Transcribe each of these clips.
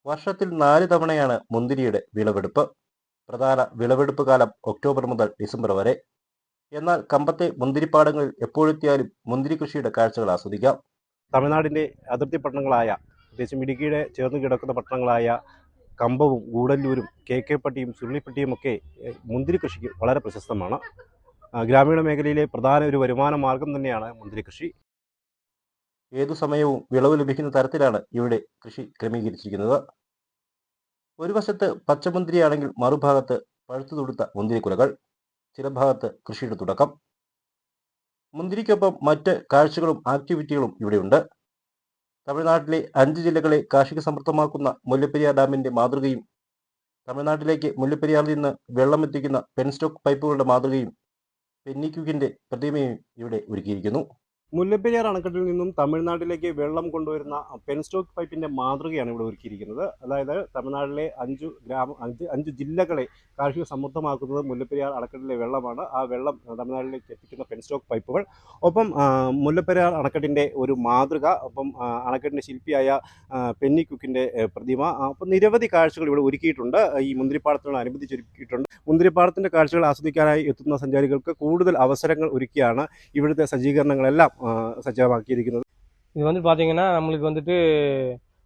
വർഷത്തിൽ 4 തവണയാണ് മുന്തിരിയുടെ വിളവെടുപ്പ്. പ്രധാന വിളവെടുപ്പ് കാലം ഒക്ടോബർ മുതൽ ഡിസംബർ വരെ. എന്നാൽ കമ്പത്തെ മുന്തിരിപ്പാടങ്ങളിൽ എപ്പോഴെത്തിയാലും മുന്തിരി കൃഷിയുടെ കാഴ്ചകൾ ആസ്വദിക്കാം. തമിഴ്നാടിന്റെ അതിർത്തി പട്ടണങ്ങളായ, പ്രത്യേകിച്ചും ഇടുക്കിയുടെ ചേർന്ന് കിടക്കുന്ന പട്ടണങ്ങളായ കമ്പവും ഗൂഡല്ലൂരും KK-പട്ടിയും ചുരുളിപ്പട്ടിയും ഒക്കെ മുന്തിരി കൃഷിക്ക് വളരെ പ്രശസ്തമാണ്. ഗ്രാമീണ മേഖലയിലെ പ്രധാന ഒരു വരുമാന മാർഗം തന്നെയാണ് മുന്തിരി കൃഷി. ഏതു സമയവും വിളവ് ലഭിക്കുന്ന തരത്തിലാണ് ഇവിടെ കൃഷി ക്രമീകരിച്ചിരിക്കുന്നത്. ഒരു വശത്ത് പച്ചമുന്തിരിയാണെങ്കിൽ മറുഭാഗത്ത് പഴുത്തു തുടുത്ത മുന്തിരിക്കുലകൾ. ചില ഭാഗത്ത് കൃഷിയുടെ തുടക്കം. മുന്തിരിക്കൊപ്പം മറ്റ് കാഴ്ചകളും ആക്ടിവിറ്റികളും ഇവിടെയുണ്ട്. തമിഴ്നാട്ടിലെ 5 ജില്ലകളെ കാർഷിക സമൃദ്ധമാക്കുന്ന മുല്ലപ്പെരിയാർ ഡാമിന്റെ മാതൃകയും, തമിഴ്നാട്ടിലേക്ക് മുല്ലപ്പെരിയാറിൽ നിന്ന് വെള്ളം എത്തിക്കുന്ന പെൻസ്റ്റോക്ക് പൈപ്പുകളുടെ മാതൃകയും, പെന്നിക്യൂക്കിന്റെ പ്രതിമയും ഇവിടെ ഒരുക്കിയിരിക്കുന്നു. മുല്ലപ്പെരിയാർ അണക്കെട്ടിൽ നിന്നും തമിഴ്നാട്ടിലേക്ക് വെള്ളം കൊണ്ടുവരുന്ന പെൻസ്റ്റോക്ക് പൈപ്പിന്റെ മാതൃകയാണ് ഇവിടെ ഒരുക്കിയിരിക്കുന്നത്. അതായത് തമിഴ്നാട്ടിലെ 5 ജില്ലകളെ കാർഷിക സമൃദ്ധമാക്കുന്നത് മുല്ലപ്പെരിയാർ അണക്കെട്ടിലെ വെള്ളമാണ്. ആ വെള്ളം തമിഴ്നാട്ടിലേക്ക് എത്തിക്കുന്ന പെൻസ്റ്റോക്ക് പൈപ്പുകൾ, ഒപ്പം മുല്ലപ്പെരിയാർ അണക്കെട്ടിന്റെ ഒരു മാതൃക, ഒപ്പം അണക്കെട്ടിന്റെ ശില്പിയായ പെന്നിക്യൂക്കിന്റെ പ്രതിമ, അപ്പം നിരവധി കാഴ്ചകൾ ഇവിടെ ഒരുക്കിയിട്ടുണ്ട്. ഈ മുന്തിരിപ്പാടത്തിനോട് അനുബന്ധിച്ചൊരുക്കിയിട്ടുണ്ട്. മുന്തിരിപ്പാടത്തിന്റെ കാഴ്ചകൾ ആസ്വദിക്കാനായി എത്തുന്ന സഞ്ചാരികൾക്ക് കൂടുതൽ അവസരങ്ങൾ ഒരുക്കിയാണ് ഇവിടുത്തെ സജ്ജീകരണങ്ങളെല്ലാം സജ്ജമാക്കിയിരിക്കുന്നത്. இது வந்து பார்த்தீங்கன்னா நம்மளுக்கு வந்துட்டு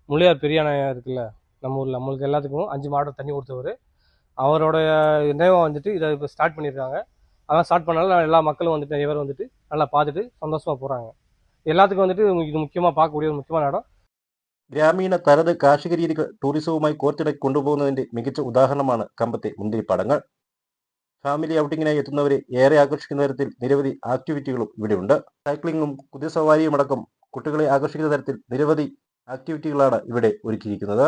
முள்ளியார் பெரிய அணை இருக்குல்ல நம்ம ஊரில், நம்மளுக்கு எல்லாத்துக்கும் 5 மாவட்டம் தண்ணி கொடுத்தவர். அவரோட நினைவாக வந்துட்டு இதை இப்போ ஸ்டார்ட் பண்ணியிருக்காங்க. அதான் ஸ்டார்ட் பண்ணாலும் எல்லா மக்களும் வந்துட்டு நிறைய பேர் வந்துட்டு நல்லா பார்த்துட்டு சந்தோஷமாக போகிறாங்க. எல்லாத்துக்கும் வந்துட்டு இது മുഖ്യமாக பார்க்கக்கூடிய ഒരു മുഖ്യமான ഇടം. ഗ്രാമീണ തനത് കാർഷിക രീതികൾ ടൂറിസവുമായി കോർത്തിണക്കി കൊണ്ടുപോകുന്നതിന്റെ മികച്ച ഉദാഹരണമാണ് കമ്പത്തെ മുന്തിരിപ്പാടങ്ങൾ. ഫാമിലി ഔട്ടിങ്ങിനായി എത്തുന്നവരെ ഏറെ ആകർഷിക്കുന്ന തരത്തിൽ നിരവധി ആക്ടിവിറ്റികളും ഇവിടെയുണ്ട്. സൈക്ലിങ്ങും കുതിരസവാരിയും അടക്കം കുട്ടികളെ ആകർഷിക്കുന്ന തരത്തിൽ നിരവധി ആക്ടിവിറ്റികളാണ് ഇവിടെ ഒരുക്കിയിരിക്കുന്നത്.